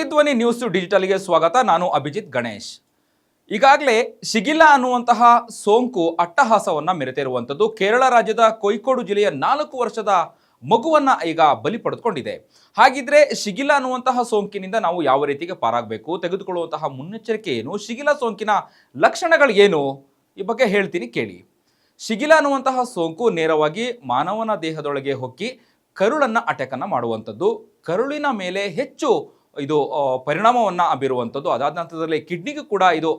ಪ್ರತಿಧ್ವನಿ news ಡಿಜಿಟಲ್ಗೆ ಸ್ವಾಗತ. ನಾನು ಅಭಿಜಿತ್ ಗಣೇಶ್. ಈಗಾಗಲೇ ಶಿಗಿಲಾ ಅನ್ನುವಂತಹ ಸೋಂಕು ಅಟ್ಟಹಾಸವನ್ನ ಮೆರೆತಿರುವಂಥದ್ದು. ಕೇರಳ ರಾಜ್ಯದ ಕೋಯಿಕೋಡು ಜಿಲ್ಲೆಯ 4 ವರ್ಷದ ಮಗುವನ್ನ ಈಗ ಬಲಿ ಪಡೆದುಕೊಂಡಿದೆ. ಹಾಗಿದ್ರೆ ಶಿಗಿಲಾ ಅನ್ನುವಂತಹ ಸೋಂಕಿನಿಂದ ನಾವು ಯಾವ ರೀತಿಗೆ ಪಾರಾಗಬೇಕು, ತೆಗೆದುಕೊಳ್ಳುವಂತಹ ಮುನ್ನೆಚ್ಚರಿಕೆ ಏನು, ಶಿಗಿಲಾ ಸೋಂಕಿನ ಲಕ್ಷಣಗಳು ಏನು, ಈ ಬಗ್ಗೆ ಹೇಳ್ತೀನಿ ಕೇಳಿ. ಶಿಗಿಲಾ ಅನ್ನುವಂತಹ ಸೋಂಕು ನೇರವಾಗಿ ಮಾನವನ ದೇಹದೊಳಗೆ ಹೊಕ್ಕಿ ಕರುಳನ್ನು ಅಟ್ಯಾಕನ್ನು ಮಾಡುವಂಥದ್ದು. ಕರುಳಿನ ಮೇಲೆ ಹೆಚ್ಚು ಇದು ಪರಿಣಾಮವನ್ನು ಬೀರುವಂಥದ್ದು. ಅದಾದ ನಂತರದಲ್ಲಿ ಕಿಡ್ನಿಗೂ ಕೂಡ ಇದು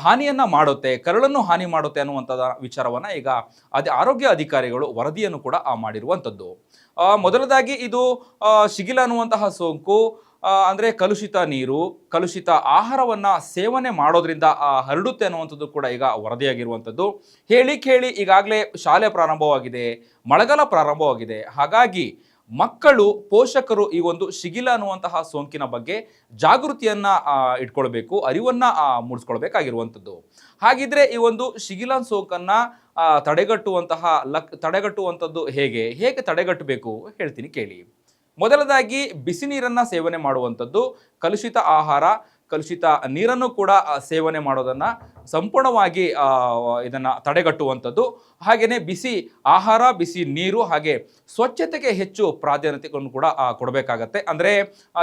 ಹಾನಿಯನ್ನು ಮಾಡುತ್ತೆ, ಕರುಳನ್ನು ಹಾನಿ ಮಾಡುತ್ತೆ ಅನ್ನುವಂಥದ್ದು ವಿಚಾರವನ್ನು ಈಗ ಆರೋಗ್ಯ ಅಧಿಕಾರಿಗಳು ವರದಿಯನ್ನು ಕೂಡ ಮಾಡಿರುವಂಥದ್ದು. ಮೊದಲದಾಗಿ ಇದು ಶಿಗಿಲಾ ಅನ್ನುವಂತಹ ಸೋಂಕು ಅಂದರೆ ಕಲುಷಿತ ನೀರು, ಕಲುಷಿತ ಆಹಾರವನ್ನು ಸೇವನೆ ಮಾಡೋದ್ರಿಂದ ಹರಡುತ್ತೆ ಅನ್ನುವಂಥದ್ದು ಕೂಡ ಈಗ ವರದಿಯಾಗಿರುವಂಥದ್ದು. ಹೇಳಿ ಕೇಳಿ ಈಗಾಗಲೇ ಶಾಲೆ ಪ್ರಾರಂಭವಾಗಿದೆ, ಮಳೆಗಾಲ ಪ್ರಾರಂಭವಾಗಿದೆ. ಹಾಗಾಗಿ ಮಕ್ಕಳು, ಪೋಷಕರು ಈ ಒಂದು ಶಿಗಿಲಾ ಅನ್ನುವಂತಹ ಸೋಂಕಿನ ಬಗ್ಗೆ ಜಾಗೃತಿಯನ್ನು ಇಟ್ಕೊಳ್ಬೇಕು, ಅರಿವನ್ನು ಮೂಡಿಸ್ಕೊಳ್ಬೇಕಾಗಿರುವಂಥದ್ದು. ಹಾಗಿದ್ರೆ ಈ ಒಂದು ಶಿಗಿಲಾ ಸೋಂಕನ್ನು ತಡೆಗಟ್ಟುವಂಥದ್ದು ಹೇಗೆ ತಡೆಗಟ್ಟಬೇಕು ಹೇಳ್ತೀನಿ ಕೇಳಿ. ಮೊದಲದಾಗಿ ಬಿಸಿ ನೀರನ್ನು ಸೇವನೆ ಮಾಡುವಂಥದ್ದು, ಕಲುಷಿತ ಆಹಾರ, ಕಲುಷಿತ ನೀರನ್ನು ಕೂಡ ಸೇವನೆ ಮಾಡೋದನ್ನು ಸಂಪೂರ್ಣವಾಗಿ ಇದನ್ನು ತಡೆಗಟ್ಟುವಂಥದ್ದು. ಹಾಗೆಯೇ ಬಿಸಿ ಆಹಾರ, ಬಿಸಿ ನೀರು, ಹಾಗೆ ಸ್ವಚ್ಛತೆಗೆ ಹೆಚ್ಚು ಪ್ರಾಧಾನ್ಯತೆಯನ್ನು ಕೂಡ ಕೊಡಬೇಕಾಗತ್ತೆ. ಅಂದರೆ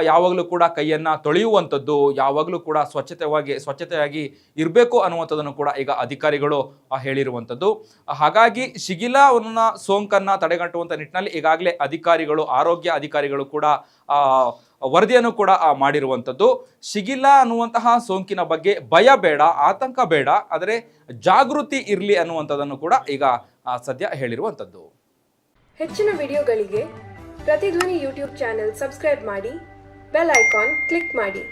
ಯಾವಾಗಲೂ ಕೂಡ ಕೈಯನ್ನು ತೊಳೆಯುವಂಥದ್ದು, ಯಾವಾಗಲೂ ಕೂಡ ಸ್ವಚ್ಛತೆಯಾಗಿ ಇರಬೇಕು ಅನ್ನುವಂಥದ್ದನ್ನು ಕೂಡ ಈಗ ಅಧಿಕಾರಿಗಳು ಹೇಳಿರುವಂಥದ್ದು. ಹಾಗಾಗಿ ಶಿಗಿಲಾವನ್ನು ಸೋಂಕನ್ನು ತಡೆಗಟ್ಟುವಂಥ ನಿಟ್ಟಿನಲ್ಲಿ ಈಗಾಗಲೇ ಆರೋಗ್ಯ ಅಧಿಕಾರಿಗಳು ಕೂಡ ವರದಿಯನ್ನು ಕೂಡ ಮಾಡಿರುವಂಥದ್ದು. ಶಿಗಿಲಾ ಅನ್ನುವಂತಹ ಸೋಂಕಿನ ಬಗ್ಗೆ ಭಯ ಬೇಡ, ಆತಂಕ ಬೇಡ, ಆದರೆ ಜಾಗೃತಿ ಇರಲಿ ಅನ್ನುವಂಥದ್ದನ್ನು ಕೂಡ ಈಗ ಸದ್ಯ ಹೇಳಿರುವಂಥದ್ದು. ಹೆಚ್ಚಿನ ವಿಡಿಯೋಗಳಿಗೆ ಪ್ರತಿಧ್ವನಿ ಯೂಟ್ಯೂಬ್ ಚಾನೆಲ್ ಸಬ್ಸ್ಕ್ರೈಬ್ ಮಾಡಿ, ಬೆಲ್ ಐಕಾನ್ ಕ್ಲಿಕ್ ಮಾಡಿ.